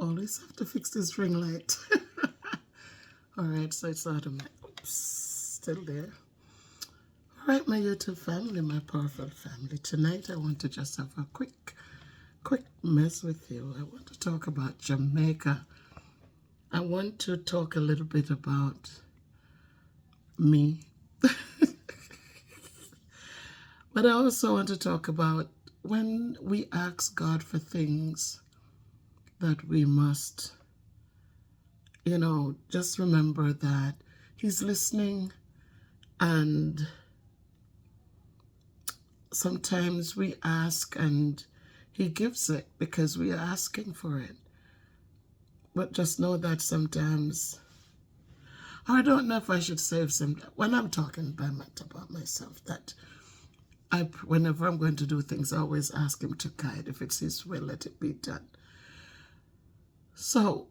always have to fix this ring light. All right, so it's automatic. Oops, still there. All right, my YouTube family, my powerful family. Tonight I want to just have a quick mess with you. I want to talk about Jamaica. I want to talk a little bit about me. But I also want to talk about when we ask God for things that we must, just remember that He's listening, and sometimes we ask and He gives it because we are asking for it. But just know that sometimes, or I don't know if I should say when I'm talking about myself, that whenever I'm going to do things, I always ask Him to guide. If it's His will, let it be done. So,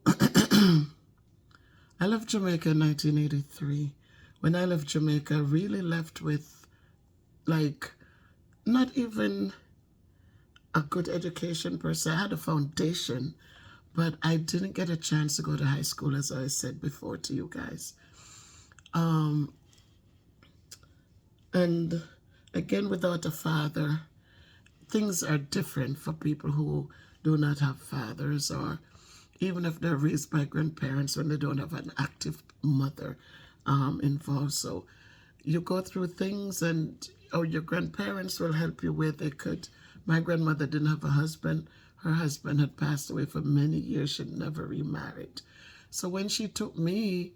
I left Jamaica in 1983. When I left Jamaica, I really left with, not even a good education per se. I had a foundation, but I didn't get a chance to go to high school, as I said before to you guys. And again, without a father, things are different for people who do not have fathers, or even if they're raised by grandparents when they don't have an active mother involved. So you go through things, and your grandparents will help you where they could. My grandmother didn't have a husband. Her husband had passed away for many years. She never remarried. So when she took me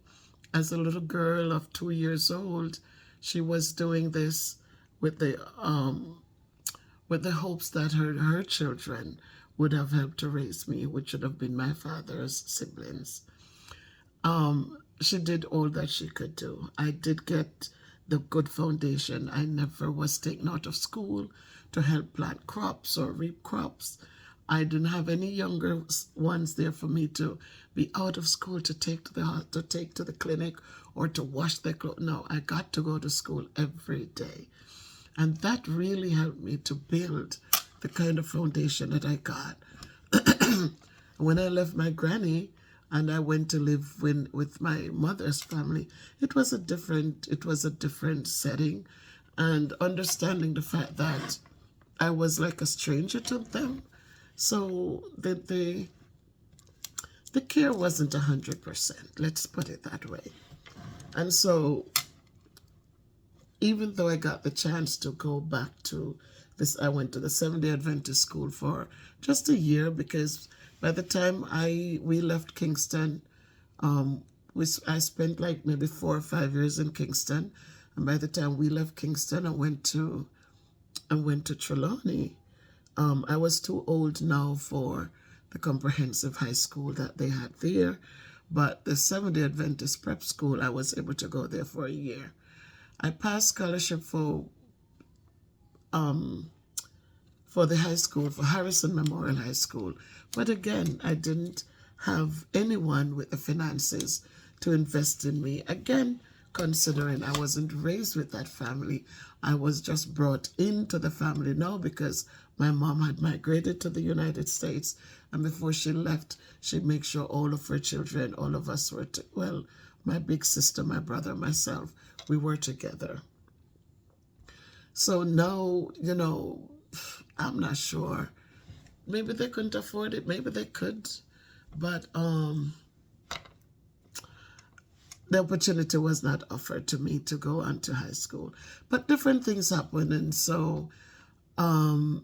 as a little girl of 2 years old, she was doing this with the hopes that her children would have helped to raise me, which should have been my father's siblings. She did all that she could do. I did get the good foundation. I never was taken out of school to help plant crops or reap crops. I didn't have any younger ones there for me to be out of school to take to the clinic or to wash their clothes. No, I got to go to school every day. And that really helped me to build the kind of foundation that I got. When I left my granny and I went to live with my mother's family, it was a different setting, and understanding the fact that I was like a stranger to them. So the care wasn't 100%, let's put it that way. And so even though I got the chance to go back to this, I went to the Seventh-day Adventist school for just a year, because by the time we left Kingston, I spent like maybe 4 or 5 years in Kingston, and by the time we left Kingston, I went to Trelawney. I was too old now for the comprehensive high school that they had there, but the Seventh-day Adventist prep school, I was able to go there for a year. I passed scholarship for the high school, for Harrison Memorial High School. But again, I didn't have anyone with the finances to invest in me. Again, considering I wasn't raised with that family, I was just brought into the family now because my mom had migrated to the United States, and before she left, she'd make sure all of her children, all of us were, my big sister, my brother, myself, we were together. So now, I'm not sure. Maybe they couldn't afford it. Maybe they could. But the opportunity was not offered to me to go on to high school. But different things happened. And so the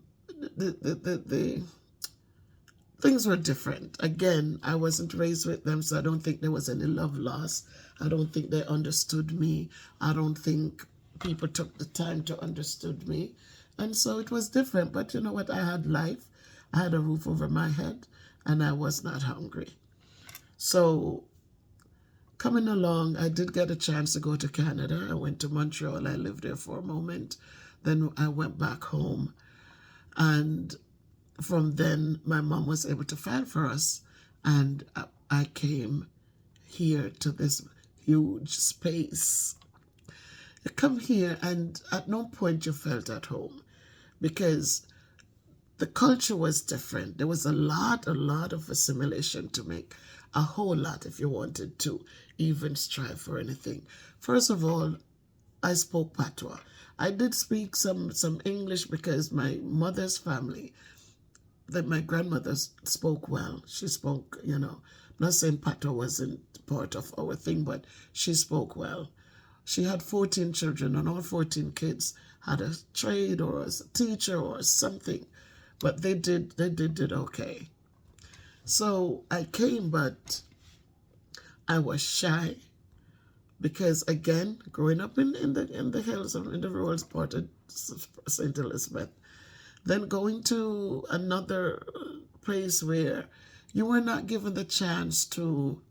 things were different. Again, I wasn't raised with them, so I don't think there was any love lost. I don't think they understood me. I don't think people took the time to understood me. And so it was different. But you know what? I had life. I had a roof over my head, and I was not hungry. So coming along, I did get a chance to go to Canada. I went to Montreal. I lived there for a moment. Then I went back home. And from then, my mom was able to file for us. And I came here to this huge space. You come here, and at no point you felt at home, because the culture was different. There was a lot of assimilation to make, a whole lot if you wanted to even strive for anything. First of all, I spoke patois. I did speak some English because my mother's family, that my grandmother spoke well. She spoke, I'm not saying patois wasn't part of our thing, but she spoke well. She had 14 children, and all 14 kids had a trade or a teacher or something, but they did okay. So I came, but I was shy because, again, growing up in the hills, in the rural part of St. Elizabeth, then going to another place where you were not given the chance to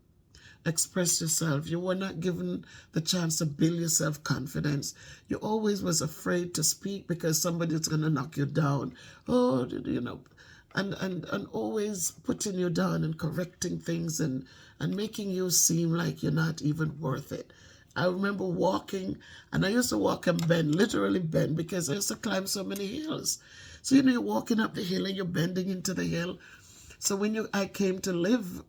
express yourself. You were not given the chance to build your self-confidence. You always was afraid to speak because somebody's going to knock you down. Oh, and always putting you down and correcting things and making you seem like you're not even worth it. I remember walking, and I used to walk and bend, literally bend, because I used to climb so many hills. So, you're walking up the hill and you're bending into the hill. So when I came to live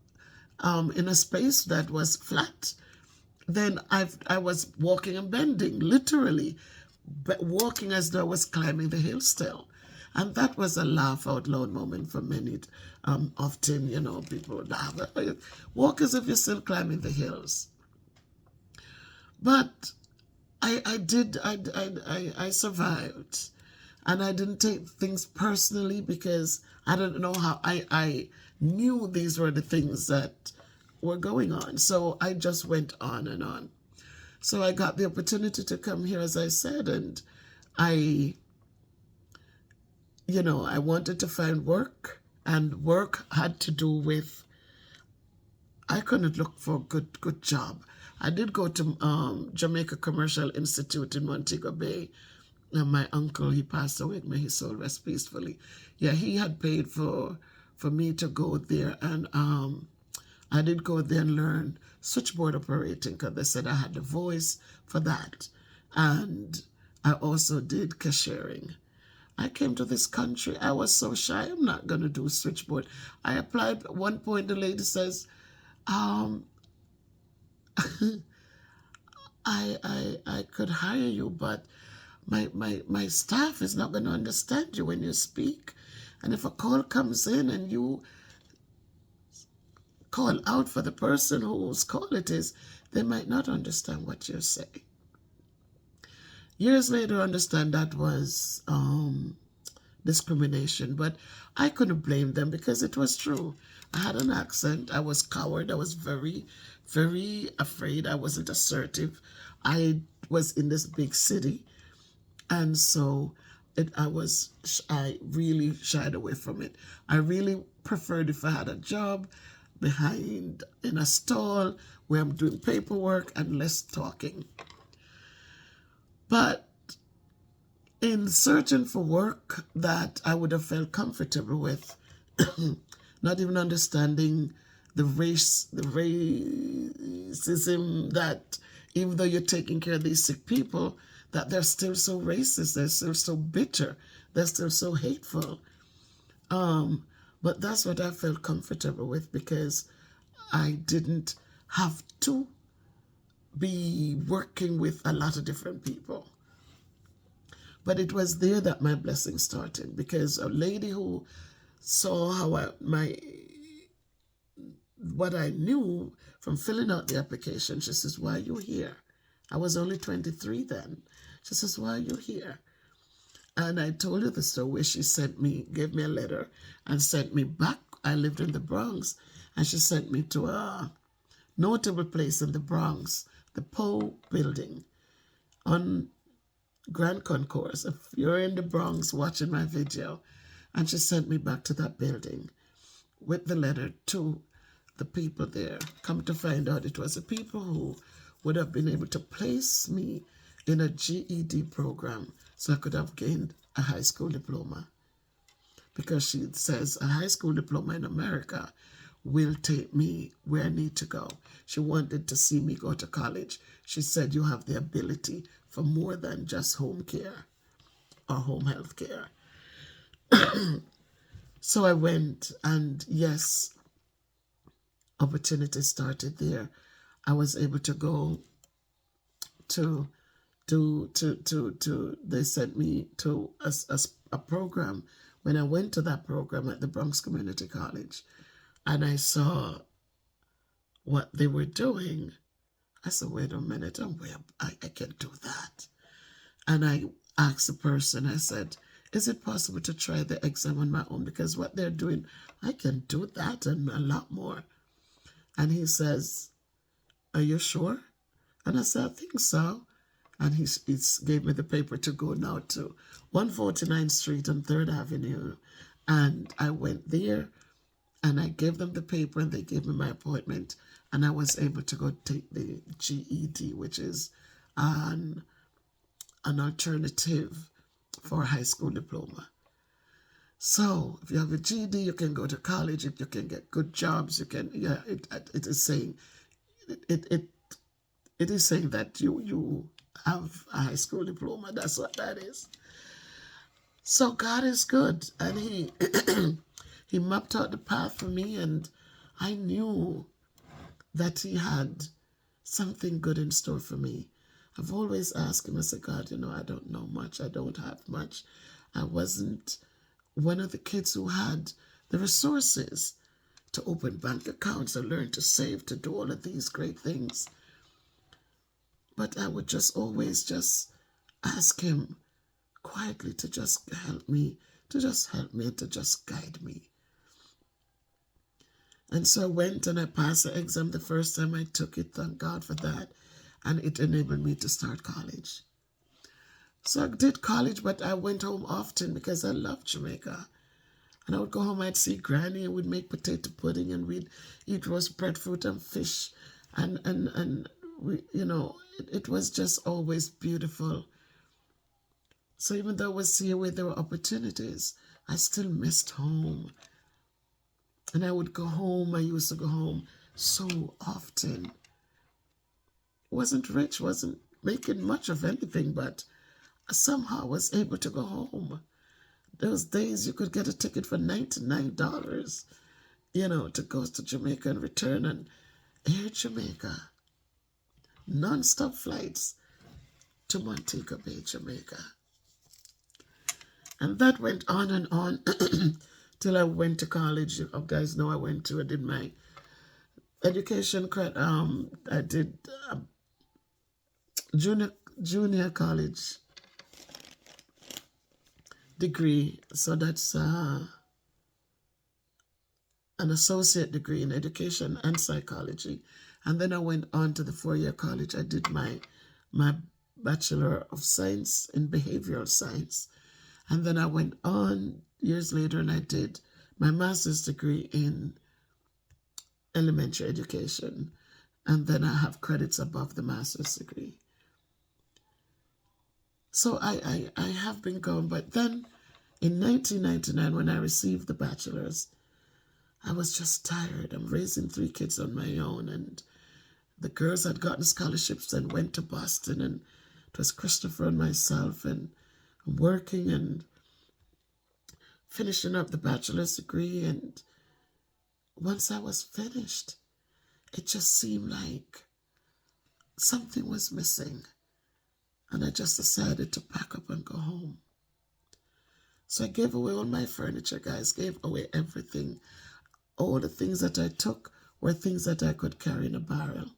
in a space that was flat, then I was walking and bending, literally, but walking as though I was climbing the hill still. And that was a laugh out loud moment for many. Often, people would laugh. Walk as if you're still climbing the hills. But I survived. And I didn't take things personally because I don't know how I knew these were the things that were going on. So I just went on and on. So I got the opportunity to come here, as I said, and I wanted to find work, and work had to do with, I couldn't look for a good job. I did go to Jamaica Commercial Institute in Montego Bay. And my uncle, he passed away, may his soul rest peacefully. Yeah, he had paid for me to go there, and I did go there and learn switchboard operating because they said I had the voice for that. And I also did cashiering. I came to this country, I was so shy, I'm not going to do switchboard. I applied. At one point, the lady says, I could hire you, but my staff is not going to understand you when you speak. And if a call comes in and you call out for the person whose call it is, they might not understand what you're saying. Years later, I understand that was discrimination, but I couldn't blame them because it was true. I had an accent. I was coward. I was very, very afraid. I wasn't assertive. I was in this big city. And so I really shied away from it. I really preferred if I had a job behind in a stall where I'm doing paperwork and less talking. But in searching for work that I would have felt comfortable with, not even understanding the racism that even though you're taking care of these sick people, that they're still so racist, they're still so bitter, they're still so hateful. But that's what I felt comfortable with because I didn't have to be working with a lot of different people. But it was there that my blessing started because a lady who saw how what I knew from filling out the application, she says, "Why are you here?" I was only 23 then. She says, "Why are you here?" And I told her the story where she gave me a letter and sent me back. I lived in the Bronx, and she sent me to a notable place in the Bronx, the Poe Building on Grand Concourse. If you're in the Bronx watching my video, and she sent me back to that building with the letter to the people there. Come to find out, it was the people who would have been able to place me in a GED program so I could have gained a high school diploma. Because she says a high school diploma in America will take me where I need to go. She wanted to see me go to college. She said, "You have the ability for more than just home care or home health care." So I went, and yes, opportunity started there. I was able to go to they sent me to a program. When I went to that program at the Bronx Community College and I saw what they were doing, I said, wait a minute, I can do that. And I asked the person, I said, is it possible to try the exam on my own? Because what they're doing, I can do that and a lot more. And he says, are you sure? And I said, I think so. And he gave me the paper to go now to 149th Street and 3rd Avenue. And I went there and I gave them the paper and they gave me my appointment. And I was able to go take the GED, which is an alternative for a high school diploma. So if you have a GED, you can go to college, you can get good jobs, you can, yeah, it is saying, it is saying that you have a high school diploma. That's what that is. So God is good, and he he mapped out the path for me, and I knew that he had something good in store for me. I've always asked him, I said, God, I don't know much, I don't have much. I wasn't one of the kids who had the resources to open bank accounts and learn to save, to do all of these great things. But I would just always just ask him quietly to just help me, to just help me, to just guide me. And so I went and I passed the exam the first time I took it, thank God for that. And it enabled me to start college. So I did college, but I went home often because I loved Jamaica. And I would go home, I'd see Granny, and we'd make potato pudding, and we'd eat roast breadfruit and fish. And we, it was just always beautiful. So even though I was here where there were opportunities, I still missed home. And I would go home, I used to go home so often. Wasn't rich, wasn't making much of anything, but somehow I was able to go home. Those days you could get a ticket for $99, to go to Jamaica and return, and Air Jamaica, non-stop flights to Montego Bay, Jamaica. And that went on and on till I went to college. You guys know I did my education, I did junior college degree. So that's an associate degree in education and psychology. And then I went on to the 4-year college. I did my Bachelor of Science in Behavioral Science. And then I went on years later and I did my master's degree in elementary education. And then I have credits above the master's degree. So I have been going, but then in 1999, when I received the bachelor's, I was just tired. I'm raising 3 kids on my own, and the girls had gotten scholarships and went to Boston, and it was Christopher and myself, and working and finishing up the bachelor's degree. And once I was finished, it just seemed like something was missing. And I just decided to pack up and go home. So I gave away all my furniture, guys, gave away everything. All the things that I took were things that I could carry in a barrel.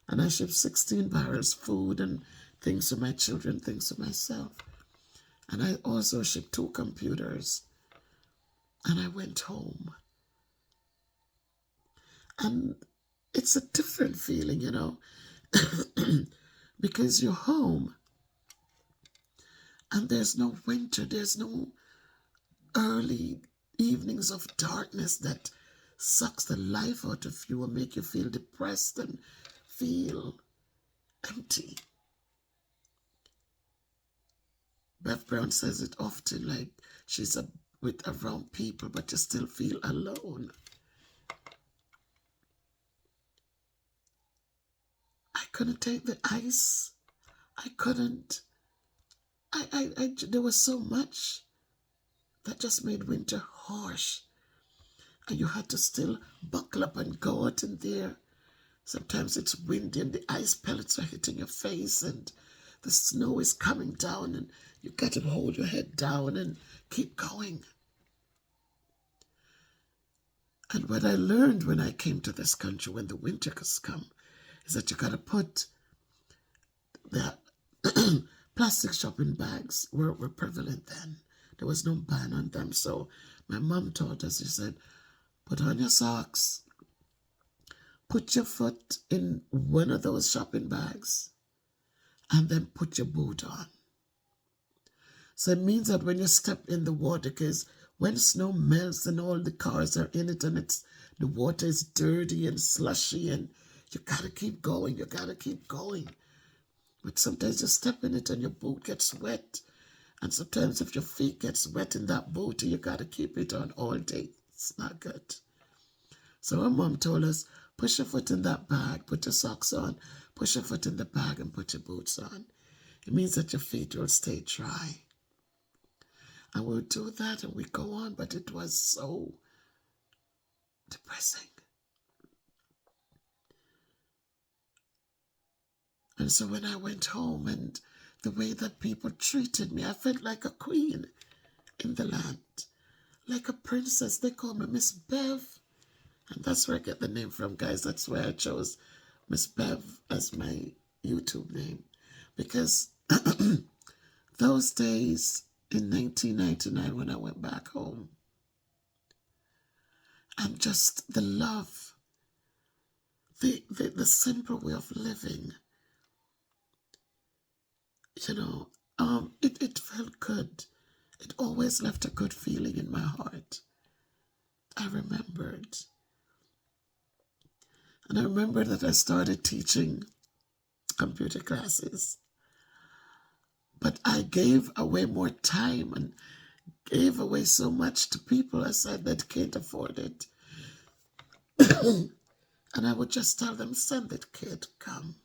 And I shipped 16 barrels, food and things for my children, things for myself. And I also shipped 2 computers. And I went home. And it's a different feeling, because you're home. And there's no winter, there's no early evenings of darkness that sucks the life out of you and make you feel depressed and feel empty. Bev Brown says it often, like she's around people, but you still feel alone. I couldn't take the ice. I couldn't. There was so much that just made winter harsh. And you had to still buckle up and go out in there. Sometimes it's windy and the ice pellets are hitting your face and the snow is coming down and you got to hold your head down and keep going. And what I learned when I came to this country, when the winter has come, is that you got to put the plastic shopping bags were prevalent then. There was no ban on them. So my mom taught us, she said, put on your socks, put your foot in one of those shopping bags, and then put your boot on. So it means that when you step in the water, because when snow melts and all the cars are in it and the water is dirty and slushy and you got to keep going, you got to keep going. But sometimes you step in it and your boot gets wet. And sometimes if your feet gets wet in that boot, you got to keep it on all day. It's not good. So our mom told us, push your foot in that bag, put your socks on, push your foot in the bag and put your boots on. It means that your feet will stay dry. And we'll do that and we go on, but it was so depressing. And so when I went home and the way that people treated me, I felt like a queen in the land, like a princess. They call me Miss Bev. And that's where I get the name from, guys. That's why I chose Miss Bev as my YouTube name. Because those days in 1999 when I went back home, and just the love, the simple way of living, it felt good. It always left a good feeling in my heart. I remembered. And I remember that I started teaching computer classes. But I gave away more time and gave away so much to people I said that can't afford it. And I would just tell them, send that kid, come.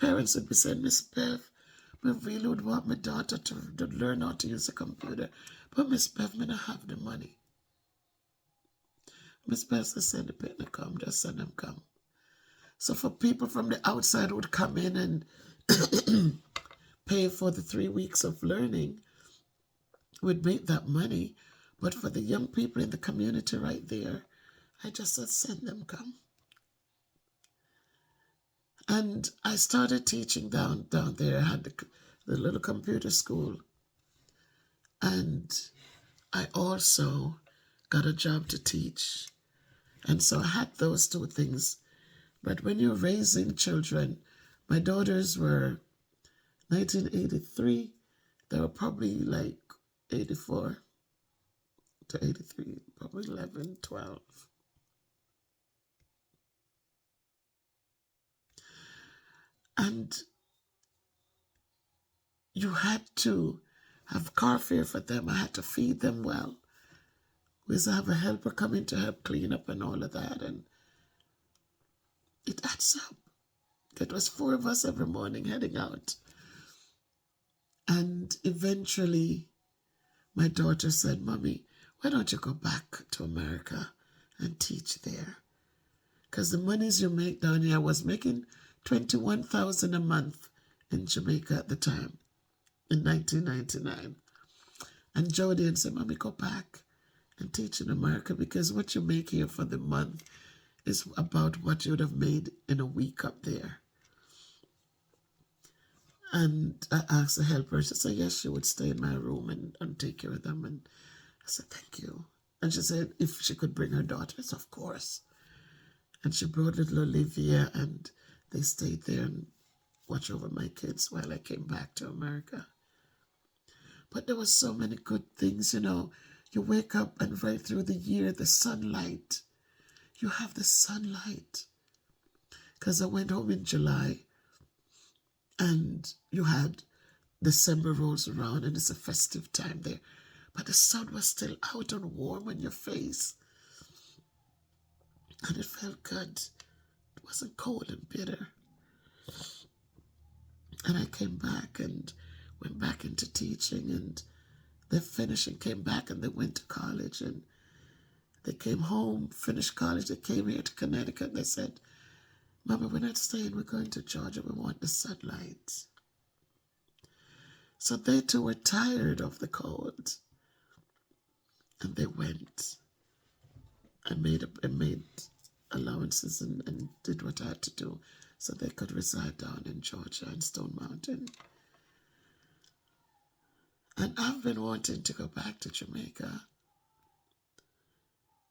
Parents would be saying, Miss Bev, I really would want my daughter to learn how to use a computer. But Miss Bev, I don't have the money. Miss Bev said, send the parent to come, just send them come. So for people from the outside who would come in and pay for the 3 weeks of learning, would make that money. But for the young people in the community right there, I just said, send them come. And I started teaching down there. I had the little computer school. And I also got a job to teach. And so I had those two things. But when you're raising children, my daughters were 1983. They were probably like 84 to 83, probably 11, 12. And you had to have car fare for them. I had to feed them well. We used to have a helper coming to help clean up and all of that. And it adds up. It was 4 of us every morning heading out. And eventually, my daughter said, Mommy, why don't you go back to America and teach there? Because the monies you make down here, I was making $21,000 a month in Jamaica at the time, in 1999. And Jody said, Mommy, go back and teach in America because what you make here for the month is about what you would have made in a week up there. And I asked the helper, she said, yes, she would stay in my room and take care of them. And I said, thank you. And she said, if she could bring her daughters, of course. And she brought little Olivia, and they stayed there and watched over my kids while I came back to America. But there were so many good things, You wake up and right through the year, the sunlight. You have the sunlight. Because I went home in July, and you had December rolls around, and it's a festive time there. But the sun was still out and warm on your face. And it felt good. It wasn't cold and bitter. And I came back and went back into teaching, and They finished and came back, and they went to college, and they came home, finished college. They came here to Connecticut. They said, Mommy, we're not staying. We're going to Georgia. We want the sunlight. So they too were tired of the cold. And they went and made allowances and did what I had to do so they could reside down in Georgia in Stone Mountain. And I've been wanting to go back to Jamaica.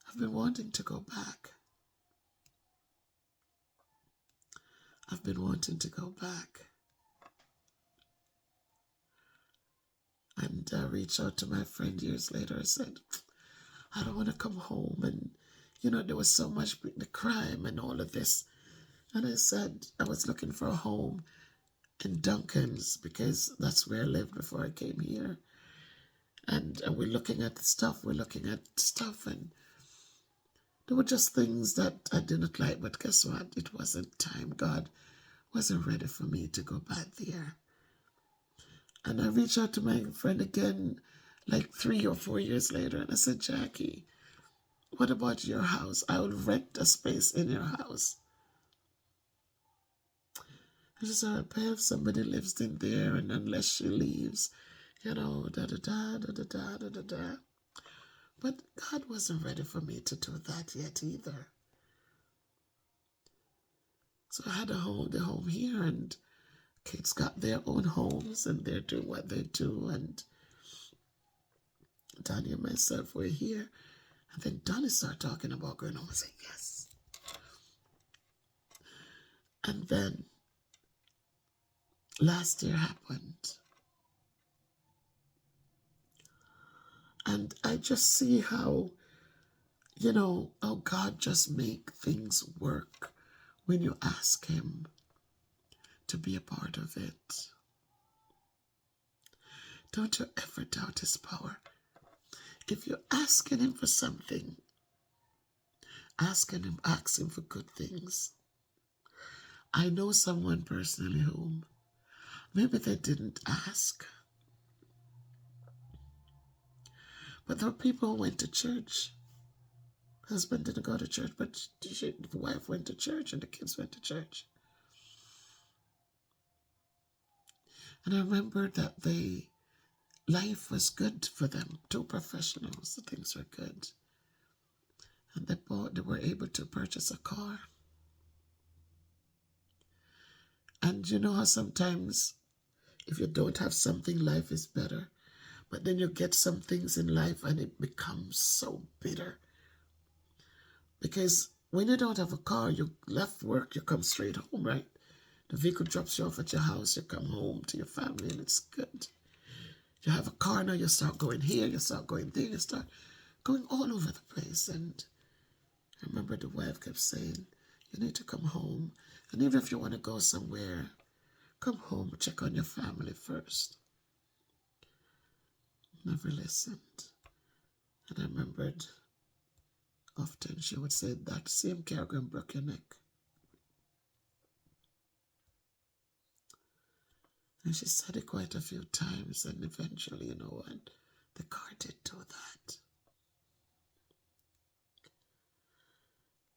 I've been wanting to go back. I've been wanting to go back. And I reached out to my friend years later. I said, I don't want to come home. And, there was so much the crime and all of this. And I said I was looking for a home in Duncan's because that's where I lived before I came here. And we're looking at stuff. And there were just things that I didn't like. But guess what? It wasn't time. God wasn't ready for me to go back there. And I reached out to my friend again like 3 or 4 years later. And I said, Jackie, what about your house? I will rent a space in your house. And she said, I'll pay if somebody lives in there, and unless she leaves, da-da-da. But God wasn't ready for me to do that yet either. So I had the home here, and kids got their own homes, and they're doing what they do, and Donnie and myself were here. And then Donnie started talking about going home. I said, yes. And then last year happened. And I just see how God just make things work when you ask him to be a part of it. Don't you ever doubt his power. If you're asking him for something, ask him for good things. I know someone personally whom maybe they didn't ask, but there were people who went to church. Husband didn't go to church, but the wife went to church and the kids went to church. And I remember that life was good for them. 2 professionals, the things were good. And they were able to purchase a car. And you know how sometimes if you don't have something, life is better. But then you get some things in life and it becomes so bitter. Because when you don't have a car, you left work, you come straight home, right? The vehicle drops you off at your house, you come home to your family, and it's good. You have a car now, you start going here, you start going there, you start going all over the place. And I remember the wife kept saying, you need to come home. And even if you want to go somewhere, come home, check on your family first. Never listened. And I remembered often she would say, that same carrier broke your neck. And she said it quite a few times, and eventually, the car did do that.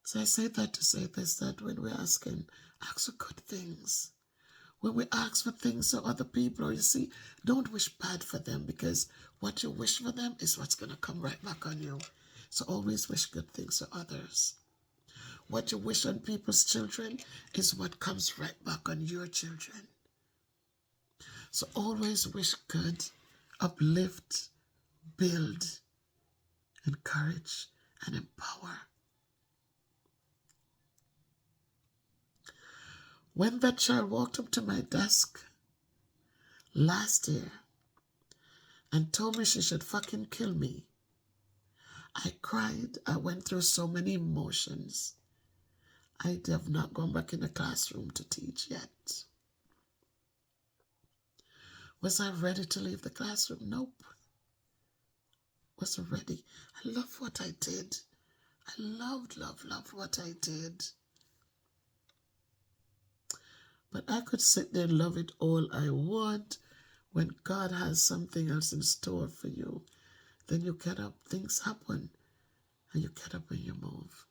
So I say that to say this, that when we're ask for good things. When we ask for things for other people, you see, don't wish bad for them, because what you wish for them is what's going to come right back on you. So always wish good things for others. What you wish on people's children is what comes right back on your children. So always wish good, uplift, build, encourage, and empower. When that child walked up to my desk last year and told me she should fucking kill me, I cried. I went through so many emotions. I have not gone back in the classroom to teach yet. Was I ready to leave the classroom? Nope. Wasn't ready. I love what I did. I loved what I did. But I could sit there and love it all I want When God has something else in store for you, then you get up, things happen, and you get up and you move.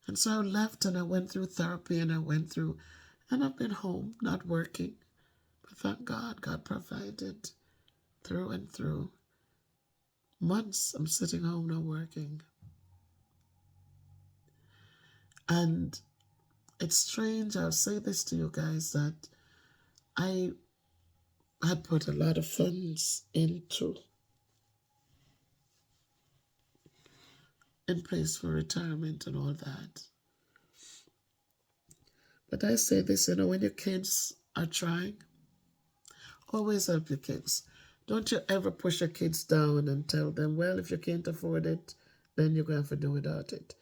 And so I left and I went through therapy and and I've been home, not working. But thank God, God provided through and through. Months I'm sitting home not working. And it's strange, I'll say this to you guys, that I had put a lot of funds in place for retirement and all that. But I say this, when your kids are trying, always help your kids. Don't you ever push your kids down and tell them, well, if you can't afford it, then you're going to have to do without it.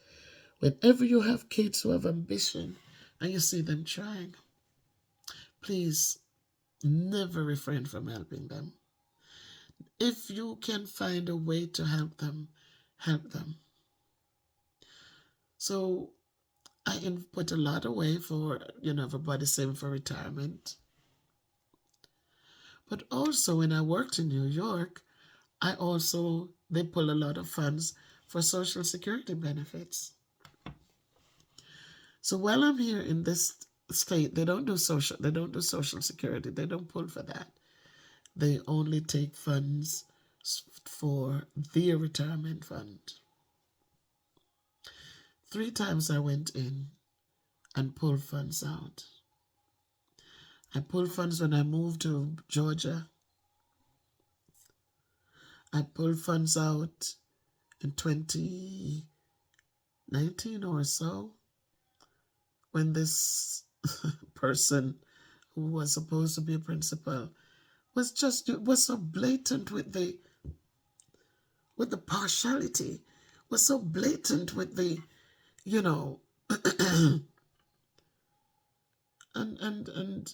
Whenever you have kids who have ambition and you see them trying, please never refrain from helping them. If you can find a way to help them, help them. So I put a lot away for, everybody saving for retirement. But also when I worked in New York, they pull a lot of funds for Social Security benefits. So while I'm here in this state, they don't do Social Security. They don't pull for that. They only take funds for their retirement fund. 3 times I went in and pulled funds out. I pulled funds when I moved to Georgia. I pulled funds out in 2019 or so when this person who was supposed to be a principal was so blatant with the partiality, was so blatant with the, and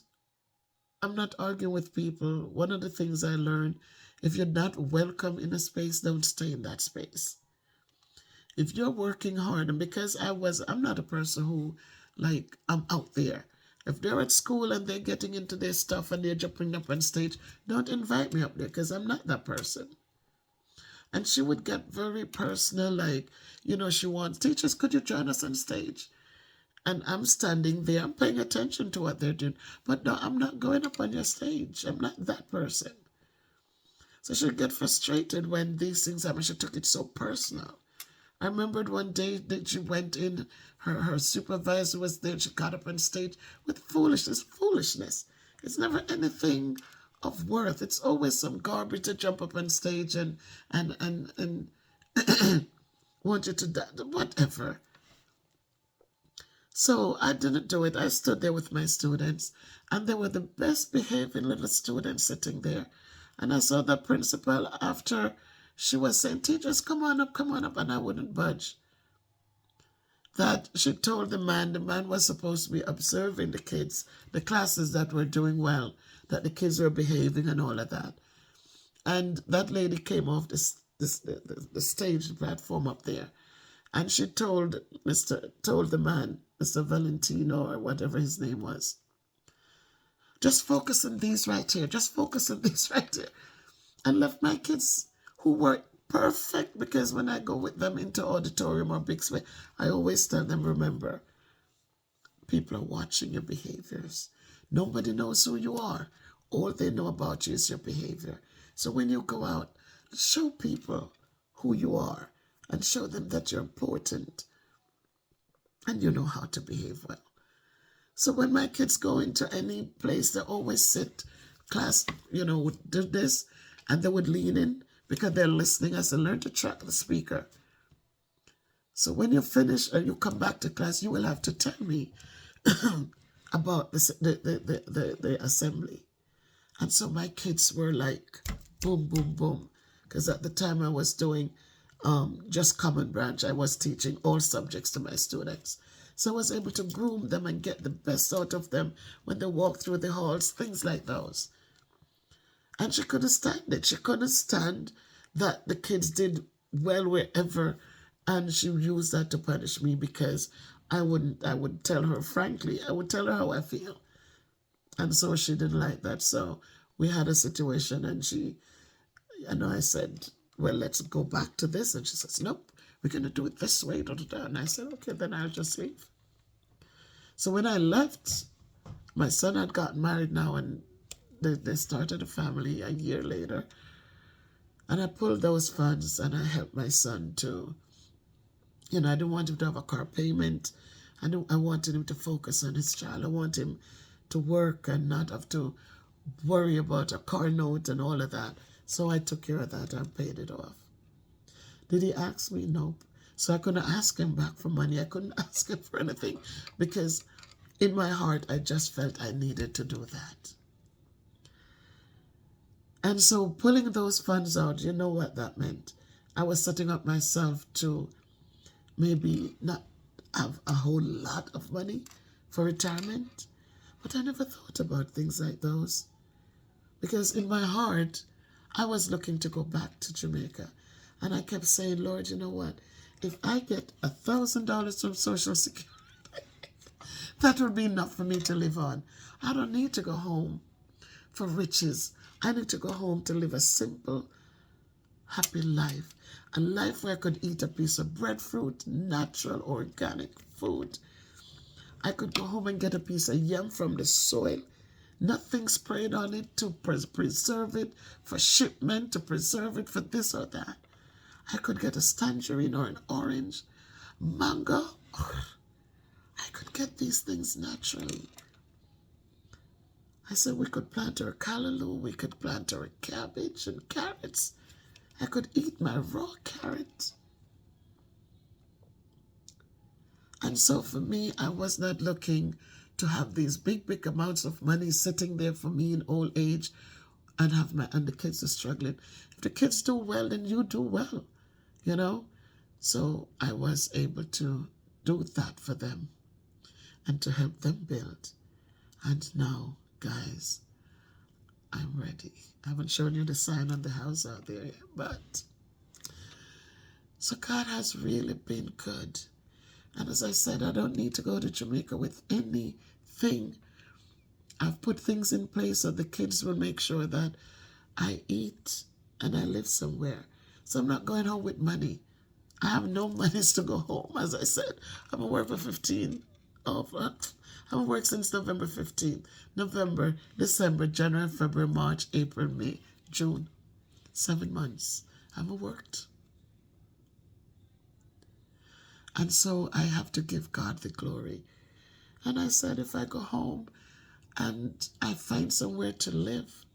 I'm not arguing with people. One of the things I learned, if you're not welcome in a space, don't stay in that space. If you're working hard, and because I'm not a person who, I'm out there. If they're at school and they're getting into their stuff and they're jumping up on stage, don't invite me up there because I'm not that person. And she would get very personal, she wants, teachers, could you join us on stage? And I'm standing there, I'm paying attention to what they're doing. But no, I'm not going up on your stage. I'm not that person. So she'd get frustrated when these things happen. She took it so personal. I remembered one day that she went in, her supervisor was there, she got up on stage with foolishness. It's never anything of worth. It's always some garbage to jump up on stage and want you to die, whatever. So I didn't do it. I stood there with my students, and they were the best behaving little students sitting there. And I saw the principal after she was saying, teachers, come on up, and I wouldn't budge. That she told the man was supposed to be observing the kids, the classes that were doing well, that the kids were behaving and all of that. And that lady came off the stage, the platform up there, and she told the man, Mr. Valentino or whatever his name was, just focus on these right here, and left my kids who were perfect, because when I go with them into auditorium or big space, I always tell them, remember, people are watching your behaviors. Nobody knows who you are. All they know about you is your behavior. So when you go out, show people who you are and show them that you're important and you know how to behave well. So when my kids go into any place, they always sit, class, would do this, and they would lean in because they're listening as they learn to track the speaker. So when you finish and you come back to class, you will have to tell me about the assembly. And so my kids were like, boom, boom, boom. Because at the time I was doing just Common Branch. I was teaching all subjects to my students. So I was able to groom them and get the best out of them when they walk through the halls, things like those. And she couldn't stand it. She couldn't stand that the kids did well wherever, and she used that to punish me because I would tell her, frankly, I would tell her how I feel. And so she didn't like that. So we had a situation, and I said, well, let's go back to this. And she says, nope, we're going to do it this way. Da, da, da. And I said, okay, then I'll just leave. So when I left, my son had gotten married now, and they started a family a year later. And I pulled those funds and I helped my son to, I didn't want him to have a car payment. I wanted him to focus on his child. I want him to work and not have to worry about a car note and all of that. So I took care of that and paid it off. Did he ask me? Nope. So I couldn't ask him back for money. I couldn't ask him for anything because in my heart, I just felt I needed to do that. And so pulling those funds out, you know what that meant? I was setting up myself to maybe not have a whole lot of money for retirement. But I never thought about things like those. Because in my heart, I was looking to go back to Jamaica. And I kept saying, Lord, you know what? If I get $1,000 from Social Security, that would be enough for me to live on. I don't need to go home for riches. I need to go home to live a simple, happy life. A life where I could eat a piece of breadfruit, natural, organic food. I could go home and get a piece of yam from the soil. Nothing sprayed on it to preserve it for shipment, to preserve it for this or that. I could get a tangerine or an orange, mango. I could get these things naturally. I said we could plant our callaloo, we could plant our cabbage and carrots. I could eat my raw carrot. And so for me, I was not looking to have these big amounts of money sitting there for me in old age and and the kids are struggling. If the kids do well, then you do well, So I was able to do that for them and to help them build. And now, guys, I'm ready. I haven't shown you the sign on the house out there yet, but so God has really been good. And as I said, I don't need to go to Jamaica with anything. I've put things in place so the kids will make sure that I eat and I live somewhere. So I'm not going home with money. I have no monies to go home, as I said. I've been working for 15 of I've worked since November 15th. November, December, January, February, March, April, May, June. 7 months. I haven't worked. And so I have to give God the glory. And I said, if I go home and I find somewhere to live,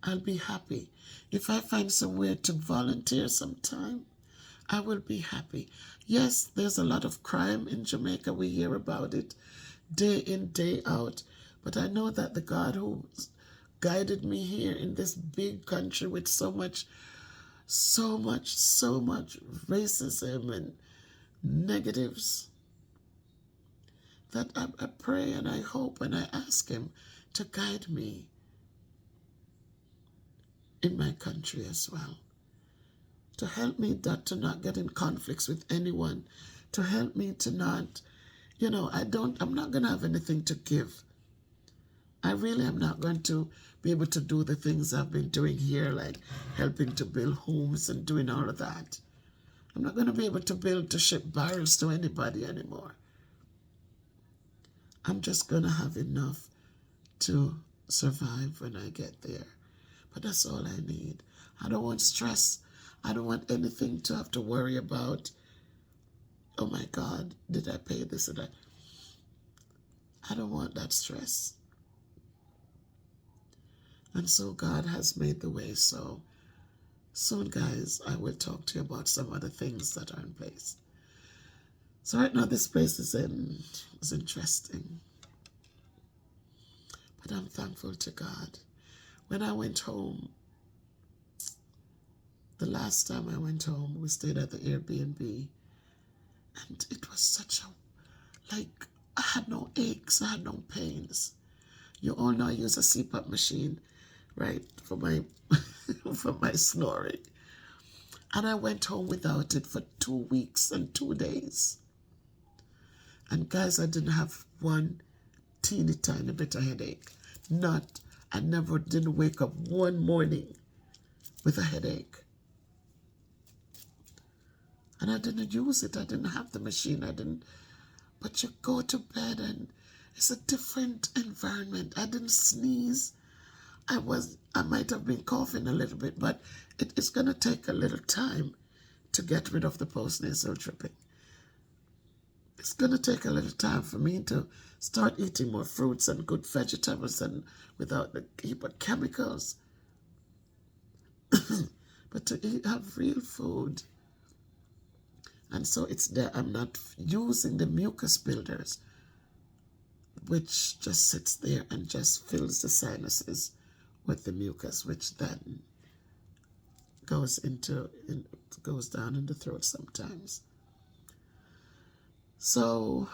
I'll be happy. If I find somewhere to volunteer sometime, I will be happy. Yes, there's a lot of crime in Jamaica. We hear about it day in, day out. But I know that the God who guided me here in this big country with so much racism and negatives, that I pray and I hope and I ask him to guide me in my country as well. To help me to not get in conflicts with anyone. To help me to not, I'm not going to have anything to give. I really am not going to be able to do the things I've been doing here, like helping to build homes and doing all of that. I'm not going to be able to ship barrels to anybody anymore. I'm just going to have enough to survive when I get there. But that's all I need. I don't want stress. I don't want anything to have to worry about. Oh my God, did I pay this or that? I don't want that stress. And so God has made the way. So soon, guys, I will talk to you about some other things that are in place. So right now, this place is interesting. But I'm thankful to God. When I went home, the last time I went home, we stayed at the Airbnb. And it was I had no aches, I had no pains. You all know I use a CPAP machine, right, for my for my snoring. And I went home without it for 2 weeks and 2 days. And guys, I didn't have one teeny tiny bit of headache. Not I never didn't wake up one morning with a headache. And I didn't use it. I didn't have the machine. I didn't. But you go to bed and it's a different environment. I didn't sneeze. I might have been coughing a little bit, but it's going to take a little time to get rid of the post-nasal dripping. It's going to take a little time for me to start eating more fruits and good vegetables and without the heap of chemicals. But to have real food. And so it's there. I'm not using the mucus builders, which just sits there and just fills the sinuses with the mucus, which then goes down in the throat sometimes. So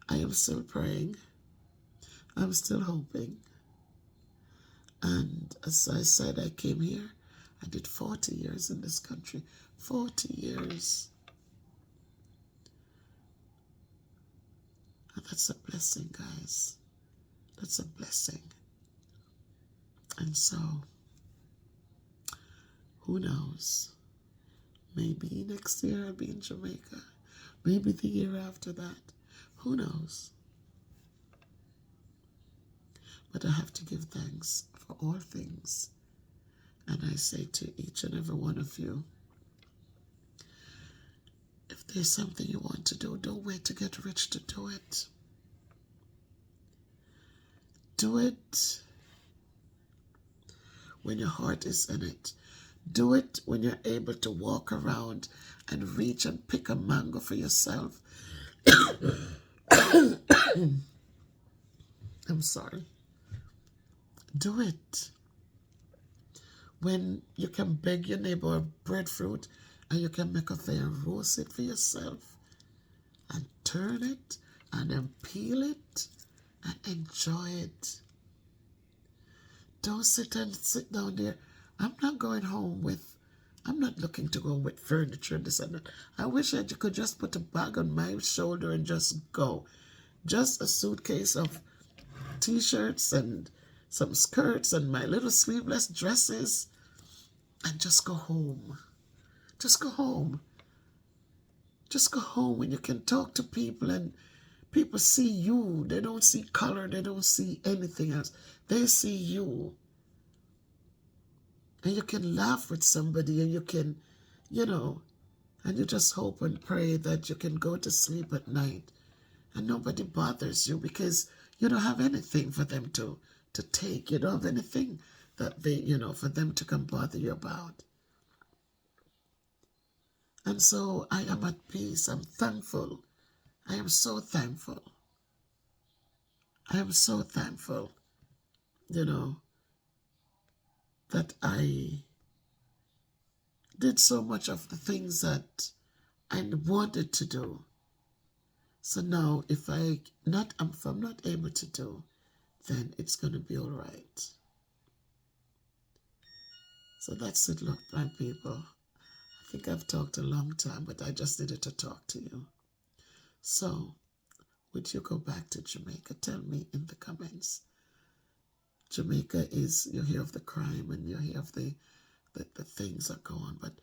I am still praying. I'm still hoping. And as I said, I came here. I did 40 years in this country. 40 years. And that's a blessing, guys. That's a blessing. And so, who knows? Maybe next year I'll be in Jamaica. Maybe the year after that. Who knows? But I have to give thanks for all things. And I say to each and every one of you, if there's something you want to do, don't wait to get rich to do it. Do it when your heart is in it. Do it when you're able to walk around and reach and pick a mango for yourself. I'm sorry. Do it when you can beg your neighbor a breadfruit and you can make a fire and roast it for yourself and turn it and then peel it and enjoy it. Don't sit down there. I'm not looking to go with furniture, this and that. I wish I could just put a bag on my shoulder and just go. Just a suitcase of t-shirts and some skirts and my little sleeveless dresses and just go home. Just go home. Just go home when you can talk to people and people see you. They don't see color. They don't see anything else. They see you. And you can laugh with somebody and you can, and you just hope and pray that you can go to sleep at night and nobody bothers you because you don't have anything for them to take. You don't have anything that they, for them to come bother you about. And so I am at peace. I'm thankful. I am so thankful. I am so thankful, that I did so much of the things that I wanted to do. So now if I'm not able to do, then it's going to be all right. So that's it, look, my people. I think I've talked a long time, but I just needed to talk to you. So, would you go back to Jamaica? Tell me in the comments. Jamaica is, you hear of the crime and you hear of the things that go on, but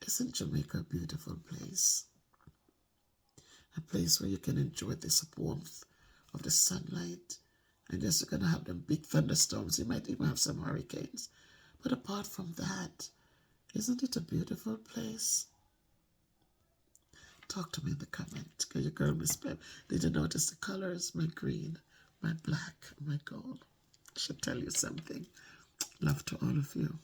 isn't Jamaica a beautiful place? A place where you can enjoy this warmth of the sunlight. And yes, you're going to have them big thunderstorms. You might even have some hurricanes. But apart from that, isn't it a beautiful place? Talk to me in the comment. Your girl, Miss Bev. Did you notice the colors? My green, my black, my gold. I should tell you something. Love to all of you.